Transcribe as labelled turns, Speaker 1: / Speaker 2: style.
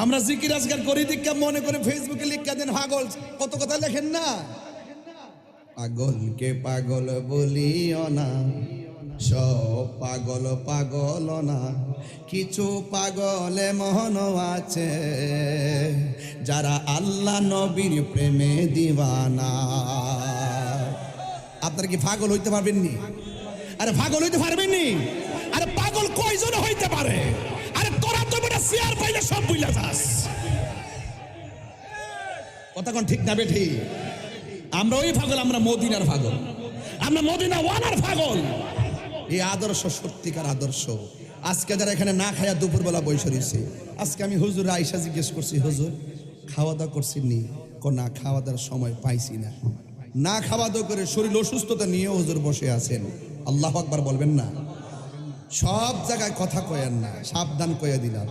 Speaker 1: আমরা জিকির আজকাল করি দীক্ষা মনে করে ফেসবুকে লিখা দেন পাগল, কত কথা লেখেন না। পাগলকে পাগল বলিও না, সব পাগল পাগল না, কিছু পাগলে মহন আছে যারা আল্লাহ নবীর প্রেমে দিওয়ানা। আপনারা কি পাগল হইতে পারবেননি? আরে পাগল হইতে পারবেননি? আরে পাগল কয়জন হইতে পারে? আরে তোরা তো বেটা চেয়ার পাইলে সব বুইলা যাস। কথা কোন ঠিক না বেঠি? আমরা ওই পাগল, আমরা মদিনার পাগল, আমরা মদিনা ওয়ালার পাগল। এই আদর্শ সত্যিকার আদর্শ। আজকে যারা এখানে না খায়া দুপুরবেলা বসে রয়েছে, আজকে আমি হুজুর আয়েশা জিজ্ঞেস করছি, হুজুর খাওয়া দাওয়া করছি নি? না, খাওয়া দাওয়ার সময় পাইছি না। না খাওয়া দাওয়া করে শরীর অসুস্থতা নিয়ে হুজুর বসে আছেন। আল্লাহু আকবার বলবেন না? সব জায়গায় কথা কয়েন না, সাবধান কয়ে দিলাম।